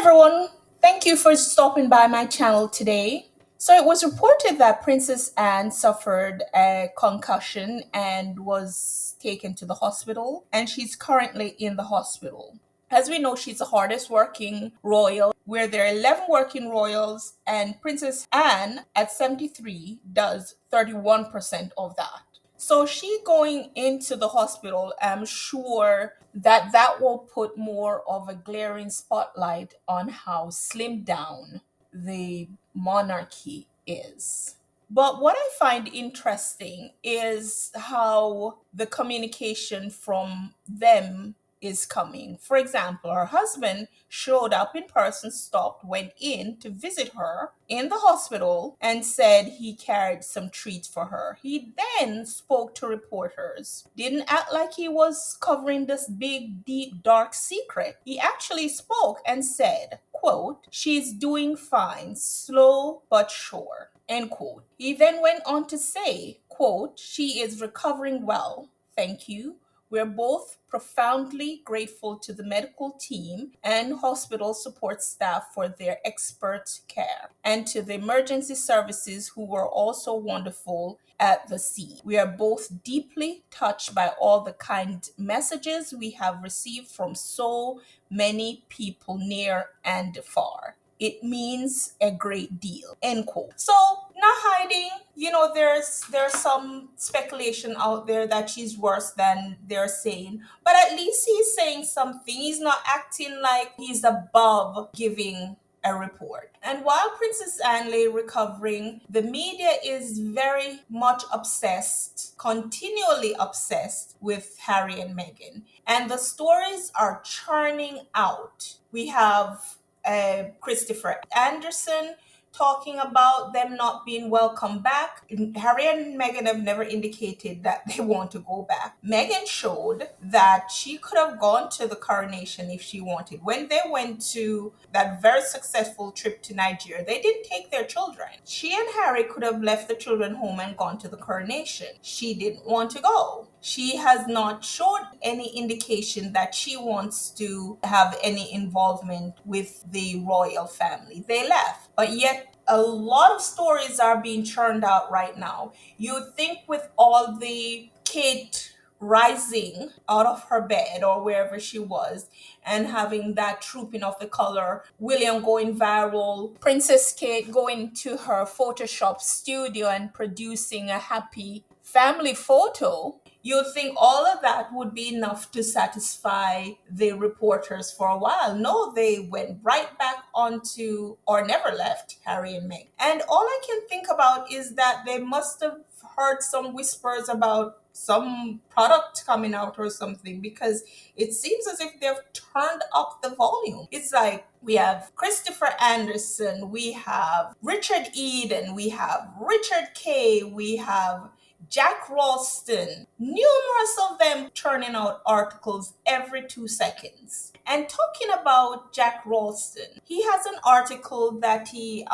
everyone, thank you for stopping by my channel today. So it was reported that Princess Anne suffered a concussion and was taken to the hospital, and she's currently in the hospital. As we know, she's the hardest working royal, where there are 11 working royals, and Princess Anne at 73 does 31% of that. So she going into the hospital, I'm sure that that will put more of a glaring spotlight on how slimmed down the monarchy is. But what I find interesting is how the communication from them is coming. For example, her husband showed up in person, stopped, went in to visit her in the hospital, and said he carried some treats for her. He then spoke to reporters, didn't act like he was covering this big, deep, dark secret. He actually spoke and said, quote, "She's doing fine, slow but sure." End quote. He then went on to say, quote, "She is recovering well. Thank you. We're both profoundly grateful to the medical team and hospital support staff for their expert care, and to the emergency services who were also wonderful at the scene. We are both deeply touched by all the kind messages we have received from so many people near and far. It means a great deal." End quote. So, not hiding, there's some speculation out there that she's worse than they're saying, but at least he's saying something. He's not acting like he's above giving a report. And while Princess Anne lay recovering, the media is very much obsessed, continually obsessed with Harry and Meghan. And the stories are churning out. We have Christopher Anderson talking about them not being welcome back. Harry and Meghan have never indicated that they want to go back. Meghan showed that she could have gone to the coronation if she wanted. When they went to that very successful trip to Nigeria, they didn't take their children. She and Harry could have left the children home and gone to the coronation. She didn't want to go. She has not shown any indication that she wants to have any involvement with the royal family. They left. But yet, a lot of stories are being churned out right now. You think with all the Kate rising out of her bed or wherever she was and having that trooping of the color, William going viral, Princess Kate going to her Photoshop studio and producing a happy family photo, you'd think all of that would be enough to satisfy the reporters for a while. No, they went right back onto, or never left, Harry and Meghan. And all I can think about is that they must have heard some whispers about some product coming out or something, because it seems as if they've turned up the volume. It's like we have Christopher Anderson, we have Richard Eden, we have Richard Kay, we have Jack Royston, numerous of them churning out articles every 2 seconds. And talking about Jack Royston, he has an article that he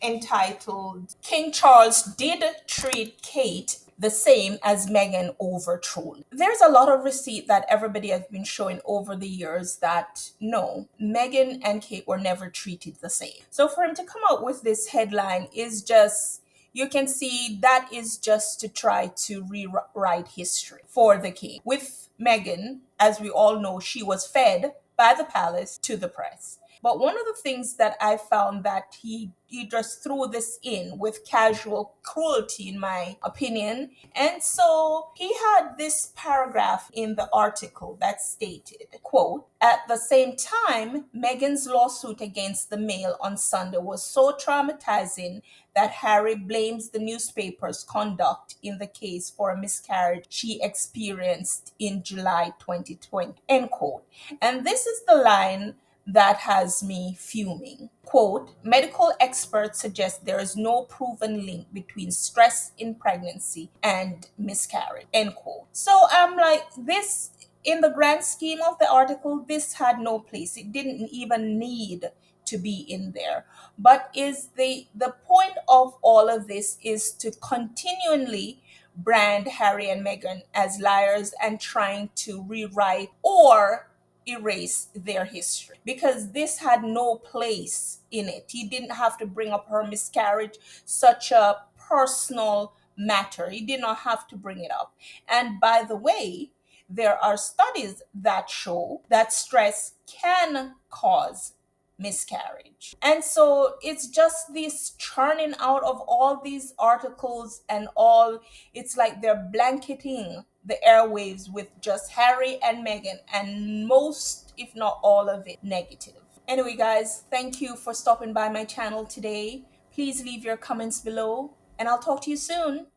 entitled "King Charles Did Treat Kate the Same as Meghan Overthrown." There's a lot of receipt that everybody has been showing over the years that no, Meghan and Kate were never treated the same. So for him to come out with this headline is just, you can see that is just to try to rewrite history for the king. With Meghan, as we all know, she was fed by the palace to the press. But one of the things that I found that he just threw this in with casual cruelty, in my opinion. And so he had this paragraph in the article that stated, quote, "At the same time, Meghan's lawsuit against the Mail on Sunday was so traumatizing that Harry blames the newspaper's conduct in the case for a miscarriage she experienced in July 2020, end quote." And this is the line that has me fuming. Quote, "Medical experts suggest there is no proven link between stress in pregnancy and miscarriage," end quote. So I'm like, this, in the grand scheme of the article, this had no place. It didn't even need to be in there. But is the point of all of this is to continually brand Harry and Meghan as liars and trying to rewrite or erase their history because this had no place in it. He didn't have to bring up her miscarriage, such a personal matter. He did not have to bring it up. And by the way, there are studies that show that stress can cause miscarriage. And so it's just this churning out of all these articles and all, it's like they're blanketing the airwaves with just Harry and Meghan, and most, if not all of it, negative. Anyway, guys, thank you for stopping by my channel today. Please leave your comments below, and I'll talk to you soon.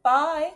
Bye.